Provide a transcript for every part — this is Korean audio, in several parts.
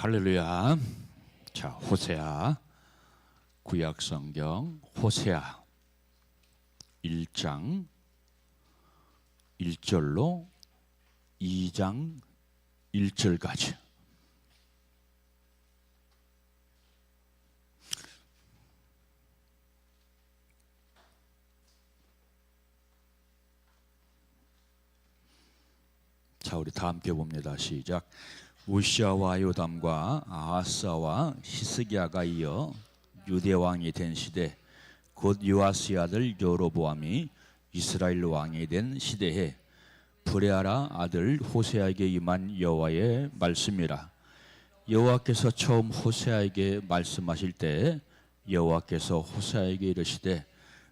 할렐루야. 자, 호세아 구약성경 호세아 1장 1절로 2장 1절까지. 자, 우리 다 함께 봅니다. 시작. 우시아와 요담과 아하스와 히스기야가 이어 유대 왕이 된 시대, 곧 요아스의 아들 여로보암이 이스라엘 왕이 된 시대에 브레아라 아들 호세아에게 임한 여호와의 말씀이라. 여호와께서 처음 호세아에게 말씀하실 때 여호와께서 호세아에게 이르시되,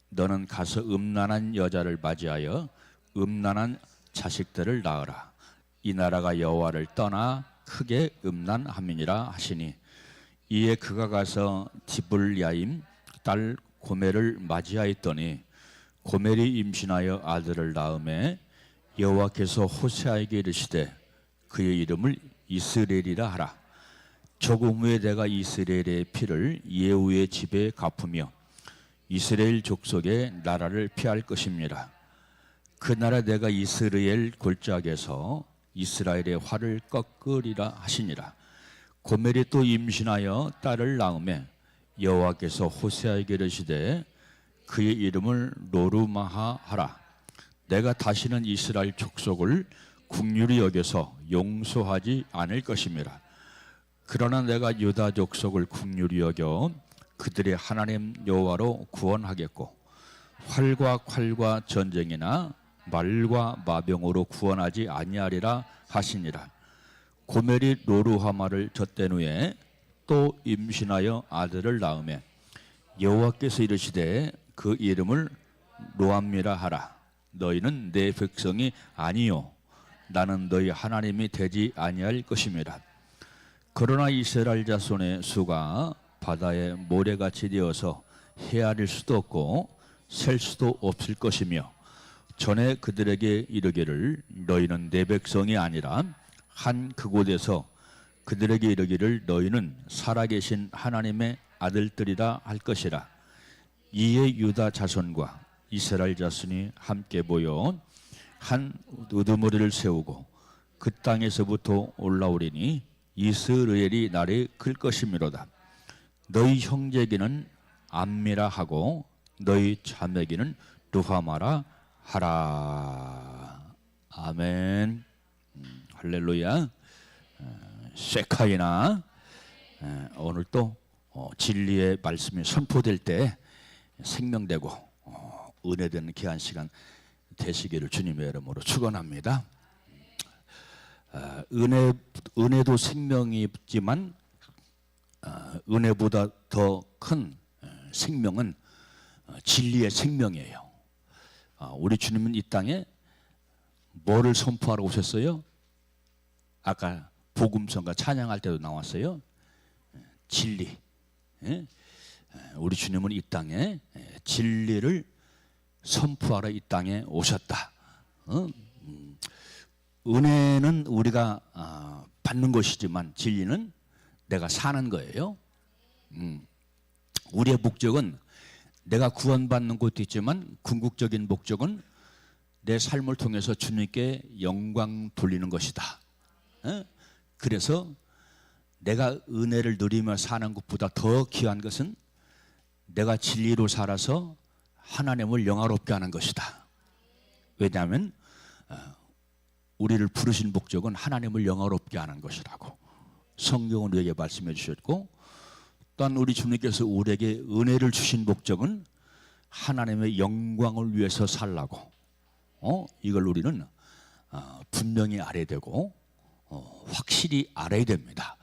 너는 가서 음란한 여자를 맞이하여 음란한 자식들을 낳으라. 이 나라가 여호와를 떠나 크게 음란함이니라 하시니, 이에 그가 가서 디블야임 딸 고멜을 맞이하였더니 고멜이 임신하여 아들을 낳음에 여호와께서 호세아에게 이르시되, 그의 이름을 이스라엘이라 하라. 조금 후에 내가 이스라엘의 피를 예후의 집에 갚으며 이스라엘 족속의 나라를 피할 것입니다. 그 나라 내가 이스라엘 골짜기에서 이스라엘의 활을 꺾으리라 하시니라. 고멜이 또 임신하여 딸을 낳음에 여호와께서 호세아에게 이르시되, 그의 이름을 로르마하 하라. 내가 다시는 이스라엘 족속을 긍휼히 여겨서 용서하지 않을 것임이라. 그러나 내가 유다 족속을 긍휼히 여겨 그들의 하나님 여호와로 구원하겠고, 활과 칼과 전쟁이나 말과 마병으로 구원하지 아니하리라 하시니라. 고멜이 로르하마를 젖된 후에 또 임신하여 아들을 낳음에 여호와께서 이르시되, 그 이름을 로암미라 하라. 너희는 내 백성이 아니요 나는 너희 하나님이 되지 아니할 것임이라. 그러나 이스라엘 자손의 수가 바다의 모래같이 되어서 헤아릴 수도 없고 셀 수도 없을 것이며, 전에 그들에게 이르기를 너희는 내 백성이 아니라 한 그곳에서 그들에게 이르기를 너희는 살아계신 하나님의 아들들이라 할 것이라. 이에 유다 자손과 이스라엘 자손이 함께 모여 한 우두머리를 세우고 그 땅에서부터 올라오리니 이스라엘이 날이 클 것이미로다. 너희 형제에게는 암미라 하고 너희 자매에게는 루하마라 하라. 아멘. 할렐루야. 세카이나 오늘 또 진리의 말씀이 선포될 때 생명되고 은혜되는 귀한 시간 되시기를 주님의 이름으로 축원합니다. 은혜도 생명이지만 은혜보다 더 큰 생명은 진리의 생명이에요. 우리 주님은 이 땅에 뭐를 선포하러 오셨어요? 아까 복음성과 찬양할 때도 나왔어요. 진리. 우리 주님은 이 땅에 진리를 선포하러 이 땅에 오셨다. 은혜는 우리가 받는 것이지만 진리는 내가 사는 거예요. 우리의 목적은 내가 구원받는 것도 있지만 궁극적인 목적은 내 삶을 통해서 주님께 영광 돌리는 것이다. 그래서 내가 은혜를 누리며 사는 것보다 더 귀한 것은 내가 진리로 살아서 하나님을 영화롭게 하는 것이다. 왜냐하면 우리를 부르신 목적은 하나님을 영화롭게 하는 것이라고 성경은 우리에게 말씀해 주셨고, 또한 우리 주님께서 우리에게 은혜를 주신 목적은 하나님의 영광을 위해서 살라고 이걸 우리는 분명히 알아야 되고 확실히 알아야 됩니다.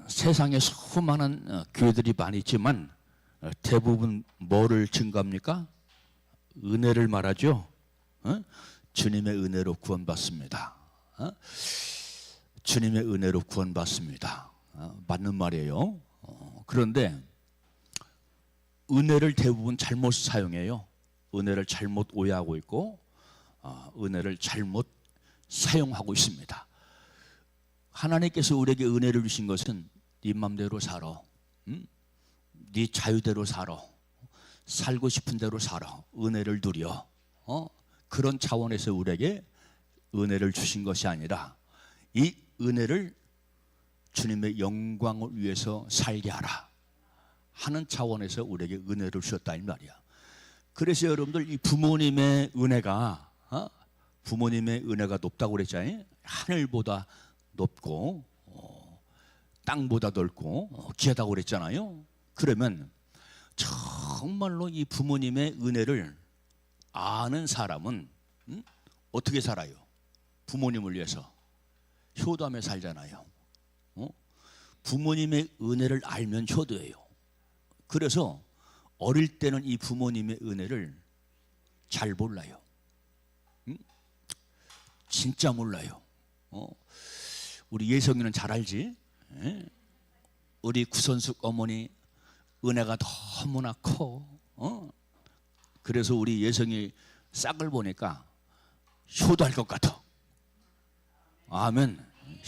세상에 수많은 교회들이 많이 있지만 대부분 뭐를 증거합니까? 은혜를 말하죠. 주님의 은혜로 구원받습니다. 주님의 은혜로 구원받습니다. 맞는 말이에요. 그런데 은혜를 대부분 잘못 사용해요. 은혜를 잘못 오해하고 있고 은혜를 잘못 사용하고 있습니다. 하나님께서 우리에게 은혜를 주신 것은 네 맘대로 살아, 네 자유대로 살아, 살고 싶은 대로 살아, 은혜를 누려, 그런 차원에서 우리에게 은혜를 주신 것이 아니라 이 은혜를 주님의 영광을 위해서 살게 하라 하는 차원에서 우리에게 은혜를 주셨다 이 말이야. 그래서 여러분들 이 부모님의 은혜가 높다고 그랬잖아요. 하늘보다 높고 땅보다 넓고 귀하다고 그랬잖아요. 그러면 정말로 이 부모님의 은혜를 아는 사람은 어떻게 살아요? 부모님을 위해서 효도하며 살잖아요. 부모님의 은혜를 알면 효도예요. 그래서 어릴 때는 이 부모님의 은혜를 잘 몰라요. 진짜 몰라요. 우리 예성이는 잘 알지? 우리 구선숙 어머니 은혜가 너무나 커. 그래서 우리 예성이 싹을 보니까 효도할 것 같아. 아멘.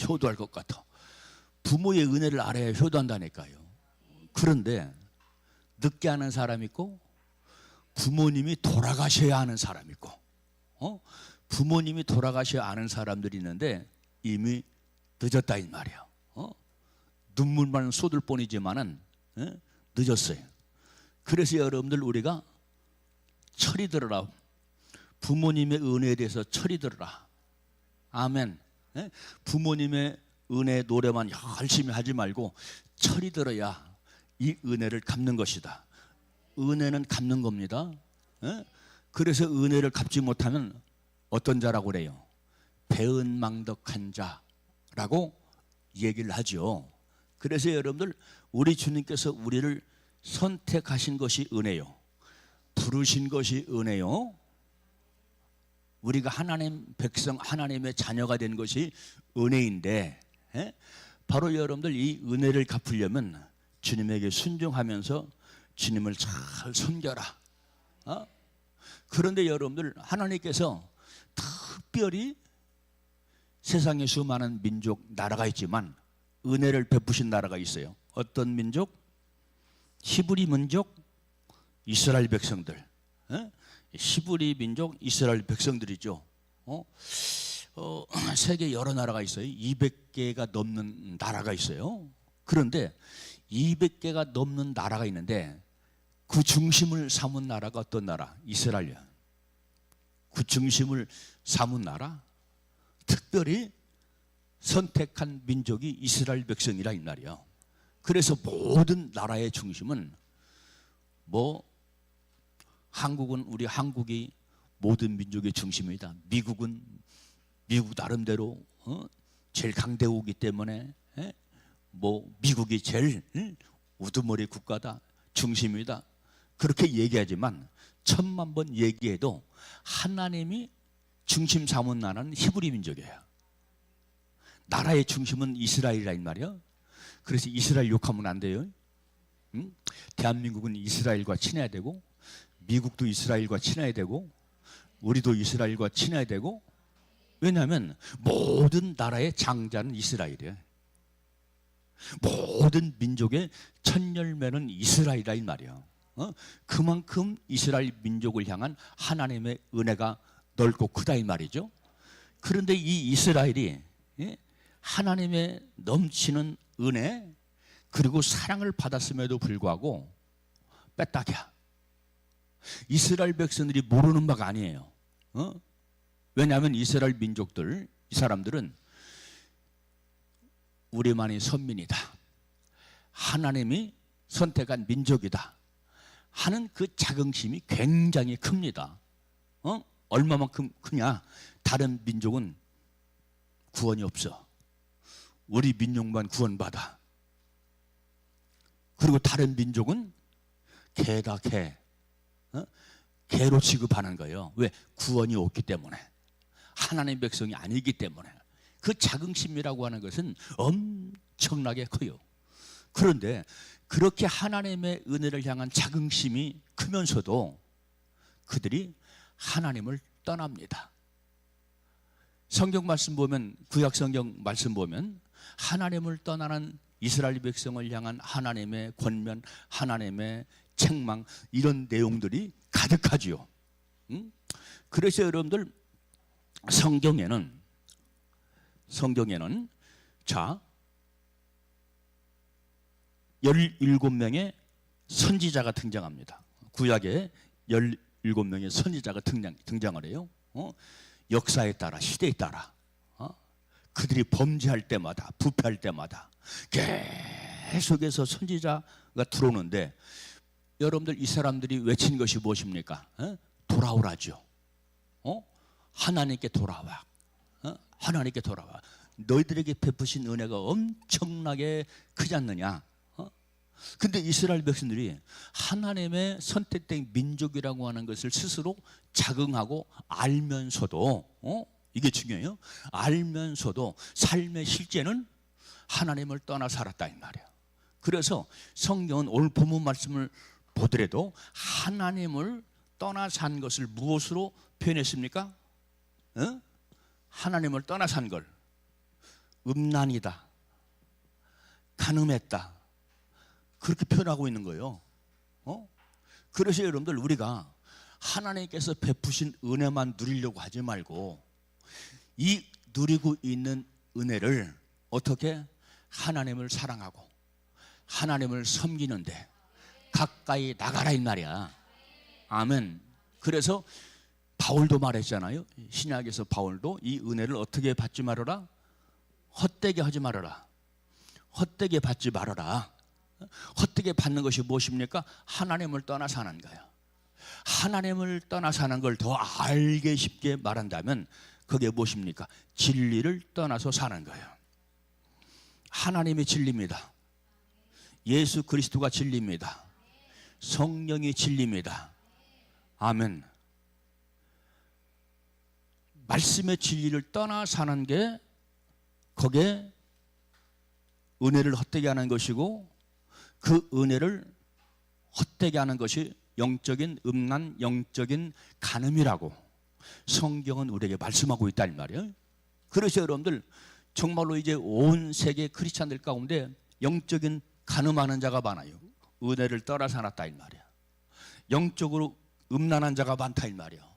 효도할 것 같아. 부모의 은혜를 알아야 효도한다니까요. 그런데 늦게 하는 사람 있고 부모님이 돌아가셔야 하는 사람 있고 부모님이 돌아가셔야 하는 사람들이 있는데 이미 늦었다 이 말이야. 눈물만 쏟을 뿐이지만은 늦었어요. 그래서 여러분들 우리가 철이 들어라. 부모님의 은혜에 대해서 철이 들어라. 아멘. 부모님의 은혜 노래만 열심히 하지 말고 철이 들어야 이 은혜를 갚는 것이다. 은혜는 갚는 겁니다. 그래서 은혜를 갚지 못하면 어떤 자라고 그래요? 배은망덕한 자라고 얘기를 하죠. 그래서 여러분들 우리 주님께서 우리를 선택하신 것이 은혜요. 부르신 것이 은혜요. 우리가 하나님 백성, 하나님의 자녀가 된 것이 은혜인데 바로 여러분들 이 은혜를 갚으려면 주님에게 순종하면서 주님을 잘 섬겨라. 그런데 여러분들 하나님께서 특별히 세상에 수많은 민족, 나라가 있지만 은혜를 베푸신 나라가 있어요. 어떤 민족? 히브리 민족, 이스라엘 백성들. 히브리 민족, 이스라엘 백성들이죠. 세계 여러 나라가 있어요. 200개가 넘는 나라가 있어요. 그런데 200개가 넘는 나라가 있는데 그 중심을 삼은 나라가 어떤 나라? 이스라엘이야. 그 중심을 삼은 나라, 특별히 선택한 민족이 이스라엘 백성이라 이 말이야. 그래서 모든 나라의 중심은 한국은 우리 한국이 모든 민족의 중심이다. 미국은 미국 나름대로 제일 강대국이기 때문에 미국이 제일 우두머리 국가다, 중심이다. 그렇게 얘기하지만 1000만 번 얘기해도 하나님이 중심 삼은 나라는 히브리 민족이에요. 나라의 중심은 이스라엘이라 이 말이야. 그래서 이스라엘 욕하면 안 돼요. 대한민국은 이스라엘과 친해야 되고, 미국도 이스라엘과 친해야 되고, 우리도 이스라엘과 친해야 되고. 왜냐하면 모든 나라의 장자는 이스라엘이에요. 모든 민족의 첫 열매는 이스라엘이라 이 말이야. 그만큼 이스라엘 민족을 향한 하나님의 은혜가 넓고 크다 이 말이죠. 그런데 이 이스라엘이 하나님의 넘치는 은혜 그리고 사랑을 받았음에도 불구하고 빼딱이야. 이스라엘 백성들이 모르는 바가 아니에요. 왜냐하면 이스라엘 민족들, 이 사람들은 우리만이 선민이다, 하나님이 선택한 민족이다 하는 그 자긍심이 굉장히 큽니다. 얼마만큼 크냐? 다른 민족은 구원이 없어. 우리 민족만 구원받아. 그리고 다른 민족은 개다 개. 개로 취급하는 거예요. 왜? 구원이 없기 때문에. 하나님 백성이 아니기 때문에. 그 자긍심이라고 하는 것은 엄청나게 커요. 그런데 그렇게 하나님의 은혜를 향한 자긍심이 크면서도 그들이 하나님을 떠납니다. 성경 말씀 보면, 구약 성경 말씀 보면 하나님을 떠나는 이스라엘 백성을 향한 하나님의 권면, 하나님의 책망, 이런 내용들이 가득하지요. 그래서 여러분들 성경에는 자 17명의 선지자가 등장합니다. 구약에 17명의 선지자가 등장을 해요. 역사에 따라, 시대에 따라 그들이 범죄할 때마다, 부패할 때마다 계속해서 선지자가 들어오는데, 여러분들 이 사람들이 외친 것이 무엇입니까? 돌아오라죠. 하나님께 돌아와. 하나님께 돌아와. 너희들에게 베푸신 은혜가 엄청나게 크지 않느냐? 근데 이스라엘 백성들이 하나님의 선택된 민족이라고 하는 것을 스스로 자긍하고 알면서도, 이게 중요해요. 알면서도 삶의 실제는 하나님을 떠나 살았다 이 말이에요. 그래서 성경은 오늘 본문 말씀을 보더라도 하나님을 떠나 산 것을 무엇으로 표현했습니까? 하나님을 떠나 산 걸 음란이다, 간음했다, 그렇게 표현하고 있는 거예요. 그래서 여러분들 우리가 하나님께서 베푸신 은혜만 누리려고 하지 말고 이 누리고 있는 은혜를 어떻게 하나님을 사랑하고 하나님을 섬기는데 가까이 나가라 이 말이야. 아멘. 그래서 바울도 말했잖아요. 신약에서 바울도 이 은혜를 어떻게 받지 말아라? 헛되게 하지 말아라. 헛되게 받지 말아라. 헛되게 받는 것이 무엇입니까? 하나님을 떠나 사는 거야. 하나님을 떠나 사는 걸 더 알게 쉽게 말한다면 그게 무엇입니까? 진리를 떠나서 사는 거예요. 하나님이 진리입니다. 예수 그리스도가 진리입니다. 성령이 진리입니다. 아멘. 말씀의 진리를 떠나 사는 게 거기에 은혜를 헛되게 하는 것이고, 그 은혜를 헛되게 하는 것이 영적인 음란, 영적인 간음이라고 성경은 우리에게 말씀하고 있다 이 말이에요. 그래서 여러분들 정말로 이제 온 세계 크리스찬들 가운데 영적인 간음하는 자가 많아요. 은혜를 떠나 살았다 이 말이야. 영적으로 음란한 자가 많다 이 말이야.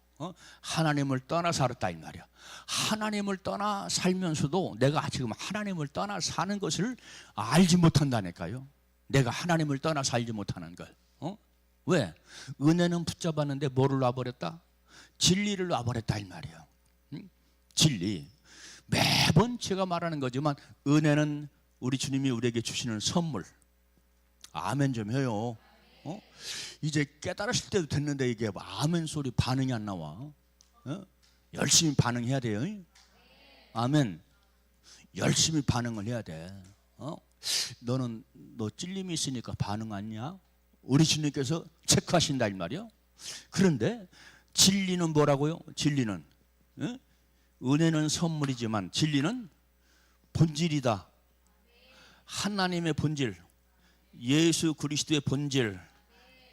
하나님을 떠나 살았다 이 말이야. 하나님을 떠나 살면서도 내가 지금 하나님을 떠나 사는 것을 알지 못한다니까요. 내가 하나님을 떠나 살지 못하는 걸. 왜? 은혜는 붙잡았는데 뭐를 놔버렸다? 진리를 놔버렸다 이 말이에요. 진리. 매번 제가 말하는 거지만 은혜는 우리 주님이 우리에게 주시는 선물. 아멘 좀 해요. 이제 깨달으실 때도 됐는데 이게 아멘 소리 반응이 안 나와. 열심히 반응해야 돼요. 아멘. 열심히 반응을 해야 돼. 너는 너 찔림이 있으니까 반응 안냐? 우리 주님께서 체크하신다 이 말이요. 그런데 진리는 뭐라고요? 진리는 은혜는 선물이지만 진리는 본질이다. 하나님의 본질, 예수 그리스도의 본질,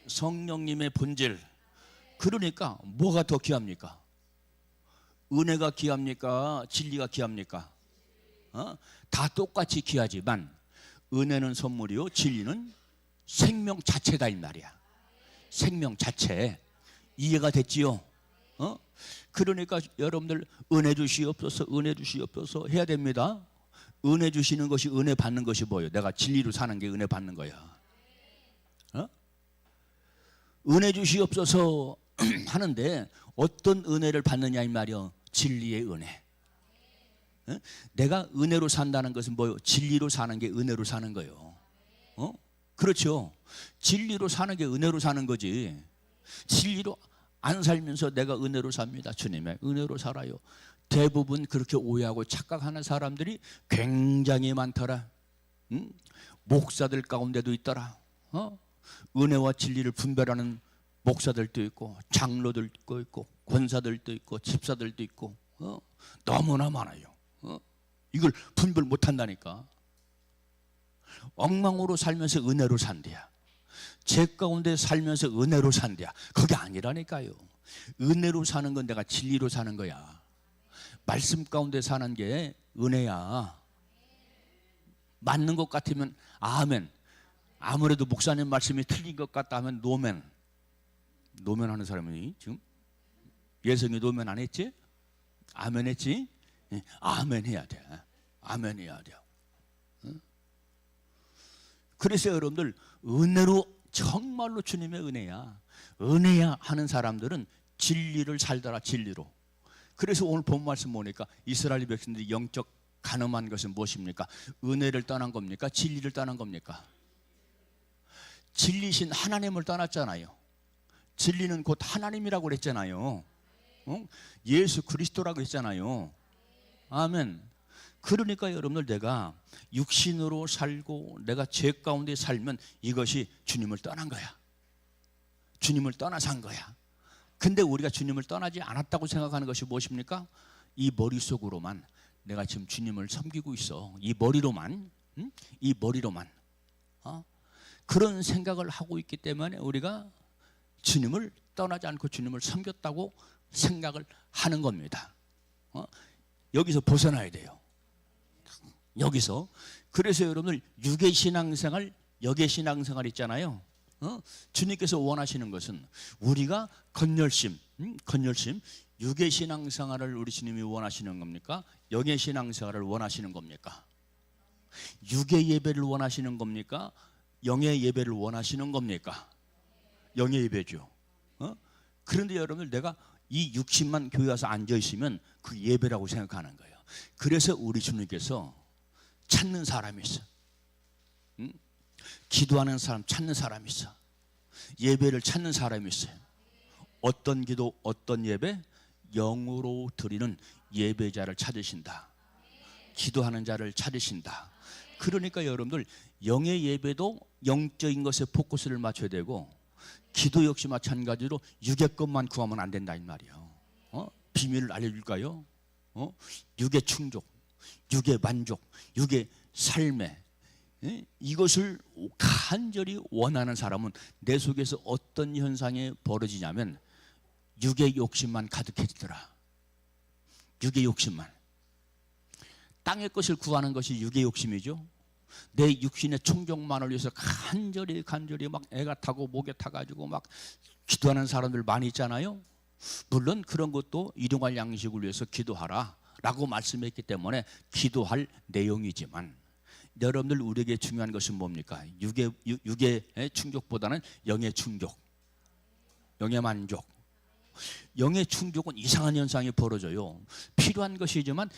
성령님의 본질. 그러니까 뭐가 더 귀합니까? 은혜가 귀합니까? 진리가 귀합니까? 다 똑같이 귀하지만 은혜는 선물이요, 진리는 생명 자체다 이 말이야. 생명 자체. 이해가 됐지요? 그러니까 여러분들 은혜 주시옵소서, 은혜 주시옵소서 해야 됩니다. 은혜 주시는 것이, 은혜 받는 것이 뭐예요? 내가 진리로 사는 게 은혜 받는 거야. 은혜 주시옵소서 하는데 어떤 은혜를 받느냐 이 말이요. 진리의 은혜. 내가 은혜로 산다는 것은 뭐예요? 진리로 사는 게 은혜로 사는 거예요. 그렇죠. 진리로 사는 게 은혜로 사는 거지. 진리로 안 살면서 내가 은혜로 삽니다. 주님의 은혜로 살아요. 대부분 그렇게 오해하고 착각하는 사람들이 굉장히 많더라. 목사들 가운데도 있더라. 은혜와 진리를 분별하는 목사들도 있고, 장로들도 있고, 권사들도 있고, 집사들도 있고, 너무나 많아요. 이걸 분별 못한다니까. 엉망으로 살면서 은혜로 산대야. 죄 가운데 살면서 은혜로 산대야. 그게 아니라니까요. 은혜로 사는 건 내가 진리로 사는 거야. 말씀 가운데 사는 게 은혜야. 맞는 것 같으면 아멘. 아무래도 목사님 말씀이 틀린 것 같다 하면 노멘. 노멘 하는 사람이 지금 예성이 노멘 안 했지? 아멘 했지? 아멘 해야 돼. 아멘 해야 돼요. 그래서 여러분들 은혜로, 정말로 주님의 은혜야, 은혜야 하는 사람들은 진리를 살더라. 진리로. 그래서 오늘 본 말씀 보니까 이스라엘 백성들이 영적 가늠한 것은 무엇입니까? 은혜를 떠난 겁니까? 진리를 떠난 겁니까? 진리신 하나님을 떠났잖아요. 진리는 곧 하나님이라고 그랬잖아요. 예수 그리스도라고 했잖아요. 아멘. 그러니까 여러분들, 내가 육신으로 살고 내가 죄 가운데 살면 이것이 주님을 떠난 거야. 주님을 떠나서 한 거야. 근데 우리가 주님을 떠나지 않았다고 생각하는 것이 무엇입니까? 이 머릿속으로만 내가 지금 주님을 섬기고 있어. 이 머리로만, 이 머리로만 그런 생각을 하고 있기 때문에 우리가 주님을 떠나지 않고 주님을 섬겼다고 생각을 하는 겁니다. 여기서 벗어나야 돼요. 여기서. 그래서 여러분들 육의 신앙생활, 역의 신앙생활 있잖아요. 주님께서 원하시는 것은 우리가 건열심, 육의 신앙생활을 우리 주님이 원하시는 겁니까? 영의 신앙생활을 원하시는 겁니까? 육의 예배를 원하시는 겁니까? 영의 예배를 원하시는 겁니까? 영의 예배죠. 그런데 여러분들, 내가 이 육신만 교회 와서 앉아 있으면 그 예배라고 생각하는 거예요. 그래서 우리 주님께서 찾는 사람이 있어. 기도하는 사람 찾는 사람이 있어. 예배를 찾는 사람이 있어요. 어떤 기도, 어떤 예배? 영으로 드리는 예배자를 찾으신다. 기도하는 자를 찾으신다. 그러니까 여러분들, 영의 예배도 영적인 것에 포커스를 맞춰야 되고, 기도 역시 마찬가지로 육의 것만 구하면 안 된다 이 말이에요. 비밀을 알려줄까요? 육의 충족, 육의 만족, 육의 삶에 이것을 간절히 원하는 사람은 내 속에서 어떤 현상이 벌어지냐면 육의 욕심만 가득해지더라. 육의 욕심만. 땅의 것을 구하는 것이 육의 욕심이죠. 내 육신의 충족만을 위해서 간절히 막 애가 타고 목에 타가지고 막 기도하는 사람들 많이 있잖아요. 물론 그런 것도 일용할 양식을 위해서 기도하라 라고 말씀했기 때문에 기도할 내용이지만, 여러분들, 우리에게 중요한 것은 뭡니까? 육의 충족보다는 영의 충족, 영의 만족. 영의 충족은 이상한 현상이 벌어져요. 필요한 것이지만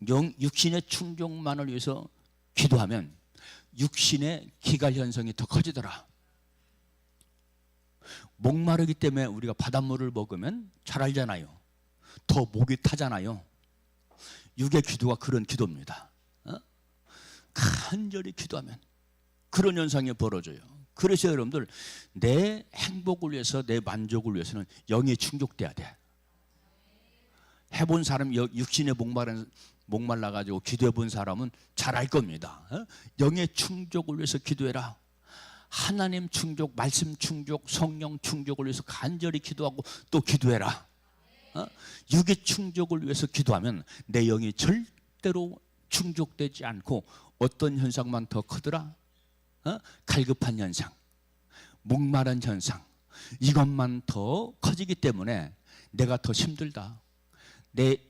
육신의 충족만을 위해서 기도하면 육신의 기갈 현상이 더 커지더라. 목마르기 때문에 우리가 바닷물을 먹으면 잘 알잖아요. 더 목이 타잖아요. 육의 기도가 그런 기도입니다. 간절히 기도하면 그런 현상이 벌어져요. 그래서 여러분들, 내 행복을 위해서, 내 만족을 위해서는 영이 충족돼야 돼. 해본 사람, 육신에 목말라가지고 기도해본 사람은 잘 알 겁니다. 영의 충족을 위해서 기도해라. 하나님 충족, 말씀 충족, 성령 충족을 위해서 간절히 기도하고 또 기도해라. 육의 충족을 위해서 기도하면 내 영이 절대로 충족되지 않고 어떤 현상만 더 크더라? 갈급한 현상, 목마른 현상, 이것만 더 커지기 때문에 내가 더 힘들다,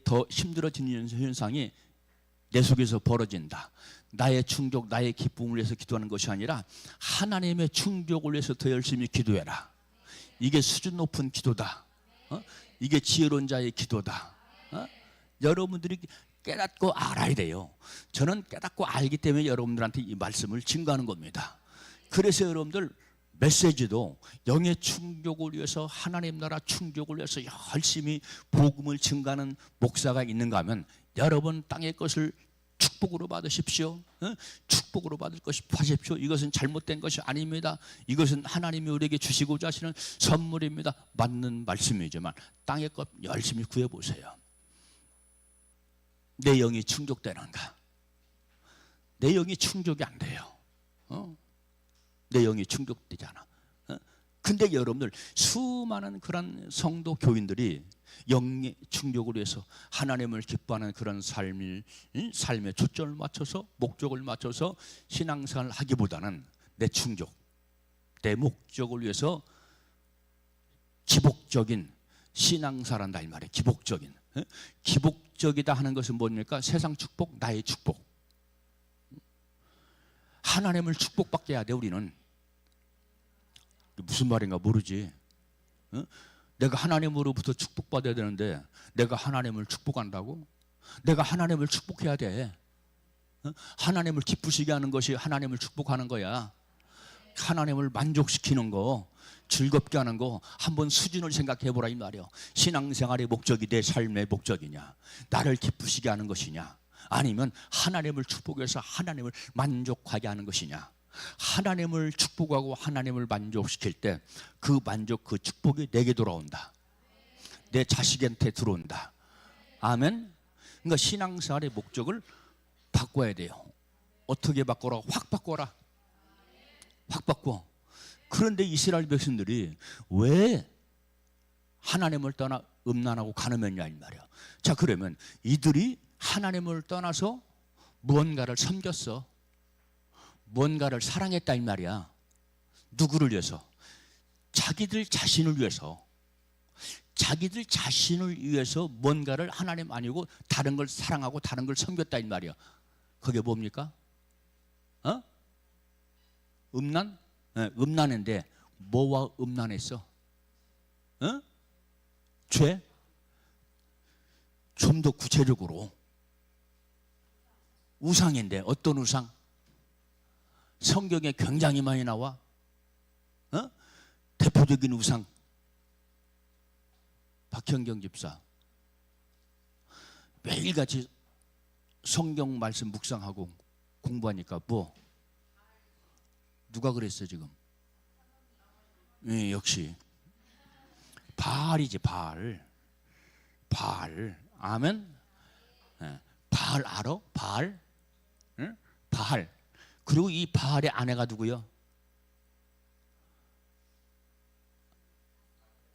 더 힘들어지는 현상이 내 속에서 벌어진다. 나의 충족, 나의 기쁨을 위해서 기도하는 것이 아니라 하나님의 충족을 위해서 더 열심히 기도해라. 이게 수준 높은 기도다. 이게 지혜로운 자의 기도다. 여러분들이 깨닫고 알아야 돼요. 저는 깨닫고 알기 때문에 여러분들한테 이 말씀을 증거하는 겁니다. 그래서 여러분들, 메시지도 영의 충족을 위해서, 하나님 나라 충족을 위해서 열심히 복음을 증거하는 목사가 있는가 하면, 여러분 땅의 것을 축복으로 받으십시오. 축복으로 받을 것이 하십시오. 이것은 잘못된 것이 아닙니다. 이것은 하나님이 우리에게 주시고자 하시는 선물입니다. 맞는 말씀이지만 땅의 것 열심히 구해보세요. 내 영이 충족되는가? 내 영이 충족이 안 돼요. 내 영이 충족되지 않아. 근데 여러분들 수많은 그런 성도 교인들이 영의 충족을 위해서 하나님을 기뻐하는 그런 삶의 초점을 맞춰서 목적을 맞춰서 신앙생활을 하기보다는 내 충족, 내 목적을 위해서 기복적인 신앙생활을 한다 이 말이에요. 기복적인. 기복적이다 하는 것은 뭡니까? 세상 축복, 나의 축복. 하나님을 축복받게 해야 돼 우리는. 무슨 말인가 모르지. 내가 하나님으로부터 축복받아야 되는데 내가 하나님을 축복한다고? 내가 하나님을 축복해야 돼. 하나님을 기쁘시게 하는 것이 하나님을 축복하는 거야. 하나님을 만족시키는 거, 즐겁게 하는 거 한번 수준을 생각해 보라 이 말이야. 신앙생활의 목적이 내 삶의 목적이냐, 나를 기쁘시게 하는 것이냐, 아니면 하나님을 축복해서 하나님을 만족하게 하는 것이냐. 하나님을 축복하고 하나님을 만족시킬 때 그 만족, 그 축복이 내게 돌아온다. 내 자식한테 들어온다. 아멘. 그러니까 신앙생활의 목적을 바꿔야 돼요. 어떻게 바꿔라? 확 바꿔라. 확 바꿔. 그런데 이스라엘 백성들이 왜 하나님을 떠나 음란하고 가늠했냐 이 말이야. 자, 그러면 이들이 하나님을 떠나서 무언가를 섬겼어. 무언가를 사랑했다 이 말이야. 누구를 위해서? 자기들 자신을 위해서. 자기들 자신을 위해서 뭔가를 하나님 아니고 다른 걸 사랑하고 다른 걸 섬겼다 이 말이야. 그게 뭡니까? 음란? 네, 음란인데 뭐와 음란했어? 죄? 좀 더 구체적으로 우상인데 어떤 우상? 성경에 굉장히 많이 나와. 대표적인 우상. 박현경 집사 매일같이 성경 말씀 묵상하고 공부하니까 뭐 누가 그랬어 지금? 역시 바알이지. 바알. 아멘. 바알 알아? 바알? 응? 바알. 그리고 이 바알의 아내가 누구요?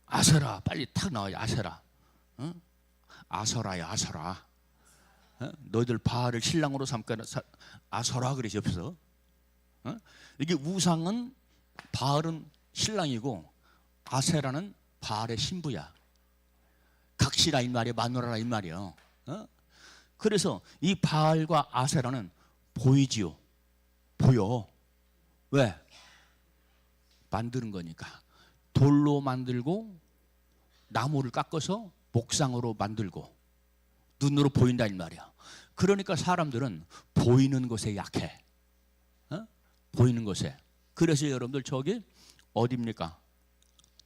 아세라. 빨리 탁 나와요. 아세라. 아서라야 아서라. 너희들 바알을 신랑으로 삼까 아서라 그러지 옆에서. 이게 우상은 바알은 신랑이고 아세라는 바알의 신부야. 각시라 이 말이야. 마누라라 이 말이야. 그래서 이 바알과 아세라는 보이지요. 보여. 왜? 만드는 거니까. 돌로 만들고 나무를 깎아서 목상으로 만들고 눈으로 보인다 이 말이야. 그러니까 사람들은 보이는 것에 약해. 보이는 것에. 그래서 여러분들 저기 어디입니까?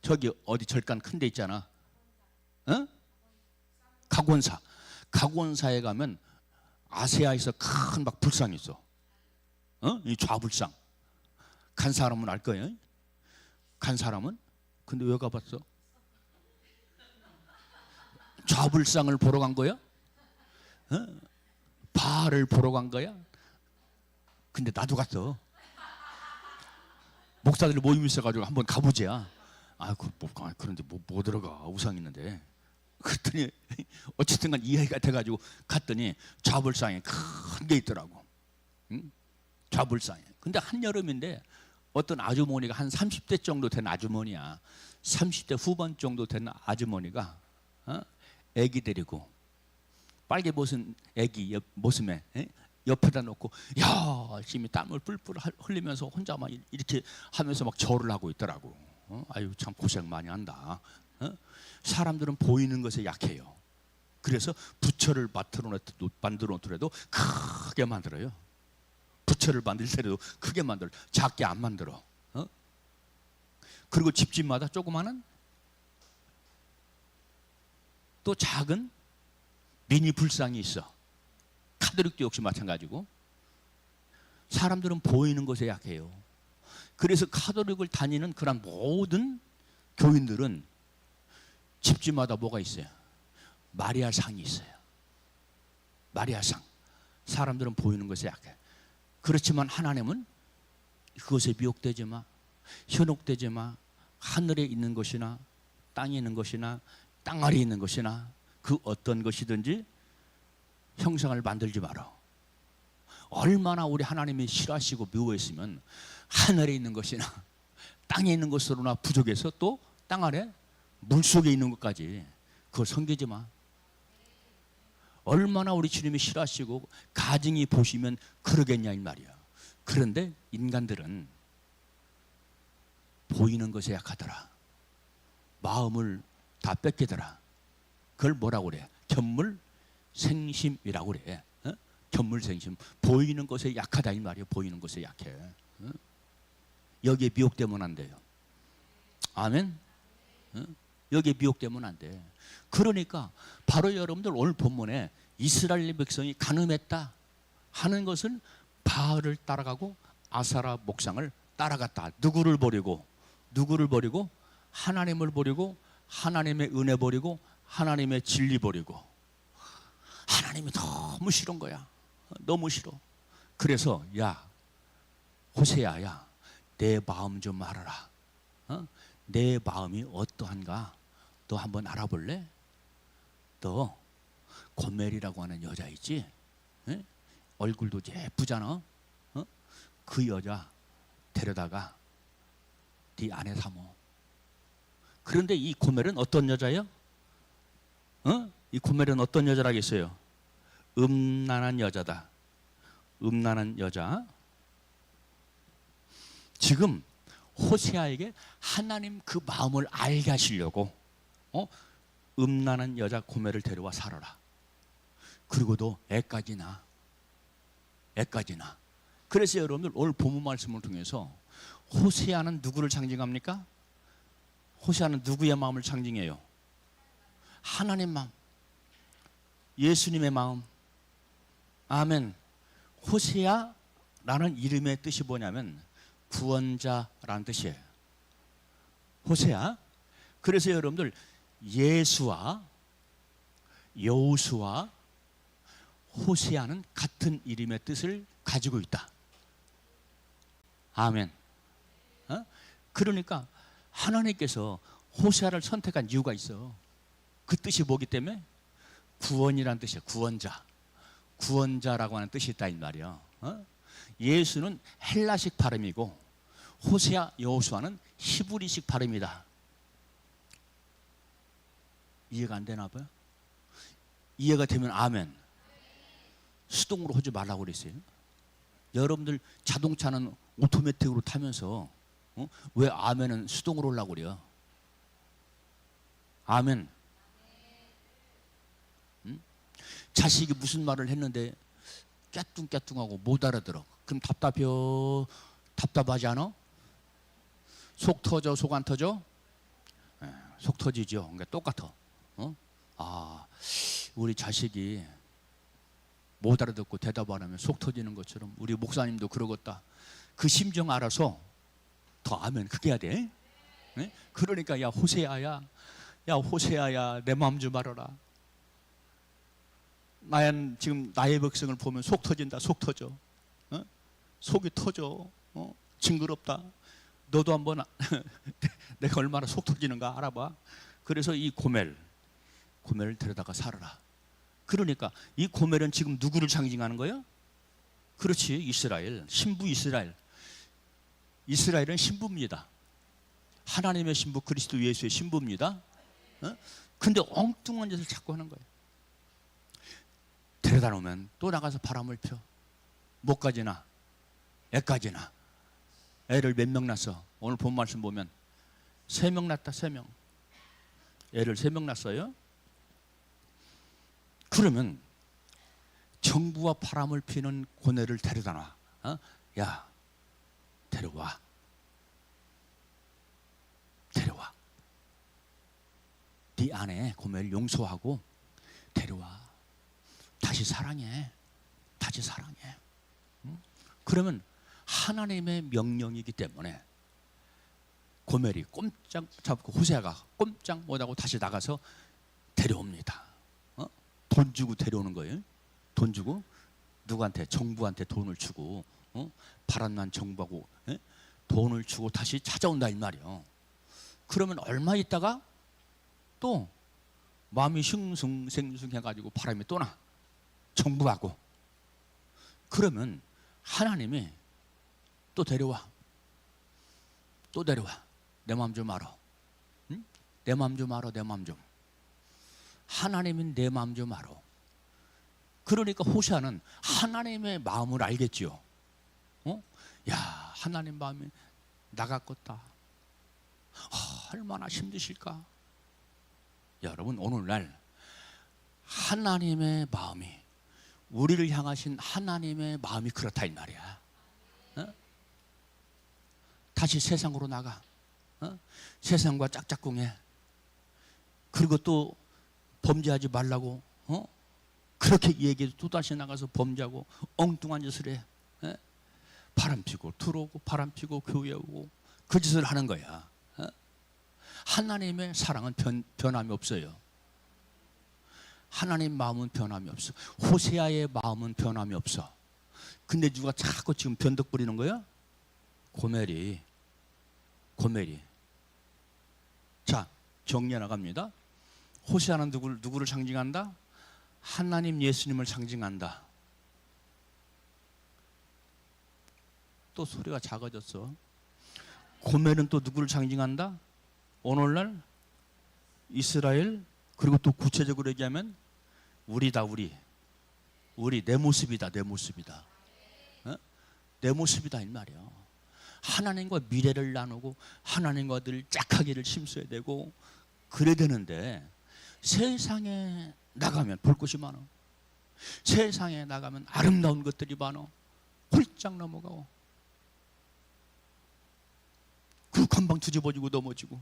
저기 어디 절간 큰 데 있잖아. 각원사. 각원사에 가면 아세아에서 큰 막 불상이 있어. 이 좌불상. 간 사람은 알 거예요. 간 사람은? 근데 왜 가봤어? 좌불상을 보러 간 거야? 바알을 보러 간 거야? 근데 나도 갔어. 목사들 모임 있어가지고 한번 가보자. 그런데 뭐 들어가 우상 있는데. 그랬더니 어쨌든간 이해가 돼가지고 갔더니 좌불상이 큰 게 있더라고. 좌불상이. 근데 한여름인데 어떤 아주머니가 한 30대 정도 된 아주머니야. 30대 후반 정도 된 아주머니가 애기 데리고 빨개 벗은 애기 모습에 옆에다 놓고 열심히 땀을 뿔뿔 흘리면서 혼자만 이렇게 하면서 막 절을 하고 있더라고. 아유 참 고생 많이 한다. 사람들은 보이는 것에 약해요. 그래서 부처를 만들어 놓더라도 크게 만들어요. 부처를 만들 때도 크게 만들어. 작게 안 만들어. 그리고 집집마다 조그마한 또 작은 미니 불상이 있어. 카톨릭도 역시 마찬가지고. 사람들은 보이는 것에 약해요. 그래서 카톨릭을 다니는 그런 모든 교인들은 집집마다 뭐가 있어요? 마리아 상이 있어요. 마리아 상. 사람들은 보이는 것에 약해. 그렇지만 하나님은 그것에 미혹되지 마. 현혹되지 마. 하늘에 있는 것이나 땅에 있는 것이나 땅 아래에 있는 것이나 그 어떤 것이든지 형상을 만들지 마라. 얼마나 우리 하나님이 싫어하시고 미워했으면 하늘에 있는 것이나 땅에 있는 것으로나 부족해서 또 땅 아래 물속에 있는 것까지 그걸 섬기지 마. 얼마나 우리 주님이 싫어하시고 가증히 보시면 그러겠냐 이 말이야. 그런데 인간들은 보이는 것에 약하더라. 마음을 다 뺏기더라. 그걸 뭐라고 그래? 견물생심이라고 그래. 어? 견물생심. 보이는 것에 약하다 이 말이야. 보이는 것에 약해. 어? 여기에 미혹되면 안 돼요. 아멘. 어? 여기에 미혹되면 안 돼. 그러니까 바로 여러분들 오늘 본문에 이스라엘 백성이 간음했다 하는 것은 바알을 따라가고 아사라 목상을 따라갔다. 누구를 버리고 하나님을 버리고 하나님의 은혜 버리고 하나님의 진리 버리고. 하나님이 너무 싫은 거야. 너무 싫어. 그래서 야 호세아야 내 마음 좀 알아라. 어? 내 마음이 어떠한가 너 한번 알아볼래? 너 고멜이라고 하는 여자 있지? 에? 얼굴도 예쁘잖아. 어? 그 여자 데려다가 네 아내 삼어. 그런데 이 고멜은 어떤 여자예요? 어? 이 고멜은 어떤 여자라겠어요? 음란한 여자다. 음란한 여자. 지금 호세아에게 하나님 그 마음을 알게 하시려고 음란한 여자 고멜을 데려와 살아라. 그리고도 애까지 나. 그래서 여러분들 오늘 본문 말씀을 통해서 호세아는 누구를 상징합니까? 호세아는 누구의 마음을 상징해요? 하나님 마음, 예수님의 마음. 아멘. 호세아라는 이름의 뜻이 뭐냐면 구원자라는 뜻이에요. 호세아. 그래서 여러분들 예수와 여호수아 호세아는 같은 이름의 뜻을 가지고 있다. 아멘. 그러니까 하나님께서 호세아를 선택한 이유가 있어. 그 뜻이 뭐기 때문에? 구원이라는 뜻이야. 구원자라고 하는 뜻이 있다 이 말이야. 예수는 헬라식 발음이고 호세아 여호수아는 히브리식 발음이다. 이해가 안 되나 봐요? 이해가 되면 아멘. 수동으로 하지 말라고 그랬어요. 여러분들 자동차는 오토매틱으로 타면서 왜 아멘은 수동으로 하려고 그래요? 아멘. 응? 자식이 무슨 말을 했는데 깨뚱깨뚱하고 못 알아들어. 그럼 답답하지 않아? 속 터져, 속 안 터져? 속 터지죠. 그러니까 똑같아. 우리 자식이 못 알아듣고 대답 안 하면 속 터지는 것처럼 우리 목사님도 그러겠다. 그 심정 알아서 더 아멘 그게 해야 돼. 네? 그러니까 야 호세아야 내 마음 좀 알아라. 지금 나의 백성을 보면 속 터진다. 속 터져. 속이 터져. 징그럽다. 너도 한번 내가 얼마나 속 터지는가 알아봐. 그래서 이 고멜을 데려다가 살아라. 그러니까 이 고멜은 지금 누구를 상징하는 거예요? 그렇지, 이스라엘. 신부 이스라엘. 이스라엘은 신부입니다. 하나님의 신부 그리스도 예수의 신부입니다. 근데 엉뚱한 짓을 자꾸 하는 거예요. 데려다 놓으면 또 나가서 바람을 펴. 뭐까지 나? 애까지 나. 애를 몇 명 낳았어? 오늘 본 말씀 보면 3명 낳았다. 3명. 애를 3명 낳았어요. 그러면 정부와 바람을 피는 고넬을 데려다 놔. 야, 데려와. 네 아내 고멜 용서하고 데려와. 다시 사랑해. 그러면 하나님의 명령이기 때문에 고멜이 꼼짝 잡고 호세아가 꼼짝 못하고 다시 나가서 데려옵니다. 돈 주고 데려오는 거예요. 돈 주고 누구한테? 정부한테 돈을 주고 바람난 정부하고 돈을 주고 다시 찾아온다 이 말이에요. 그러면 얼마 있다가 또 마음이 싱숭생숭해가지고 바람이 또 나. 정부하고. 그러면 하나님이 또 데려와. 또 데려와. 내 마음 좀 알아. 응? 내 마음 좀 알아. 내 마음 좀. 하나님은 내 마음 좀 알아. 그러니까 호세아는 하나님의 마음을 알겠지요. 어? 야, 하나님 마음이 나갔겠다. 얼마나 힘드실까? 여러분, 오늘날 하나님의 마음이, 우리를 향하신 하나님의 마음이 그렇다 이 말이야. 어? 다시 세상으로 나가. 어? 세상과 짝짝꿍해. 그리고 또 범죄하지 말라고, 그렇게 얘기해도 또다시 나가서 범죄하고 엉뚱한 짓을 해. 에? 바람 피고 들어오고 바람 피고 교회 오고 그 짓을 하는 거야. 하나님의 사랑은 변함이 없어요. 하나님 마음은 변함이 없어. 호세아의 마음은 변함이 없어. 근데 누가 자꾸 지금 변덕 부리는 거야? 고멜이. 자, 정리해 나갑니다. 호세아는 누구를 상징한다? 하나님 예수님을 상징한다. 또 소리가 작아졌어. 고멜은 또 누구를 상징한다? 오늘날 이스라엘, 그리고 또 구체적으로 얘기하면 우리다. 우리 내 모습이다. 내 모습이다. 내 모습이다 이 말이야. 하나님과 미래를 나누고 하나님과 늘 짝하기를 심어야 되고 그래야 되는데, 세상에 나가면 볼 것이 많아. 세상에 나가면 아름다운 것들이 많아. 홀짝 넘어가고 그 금방 뒤집어지고 넘어지고.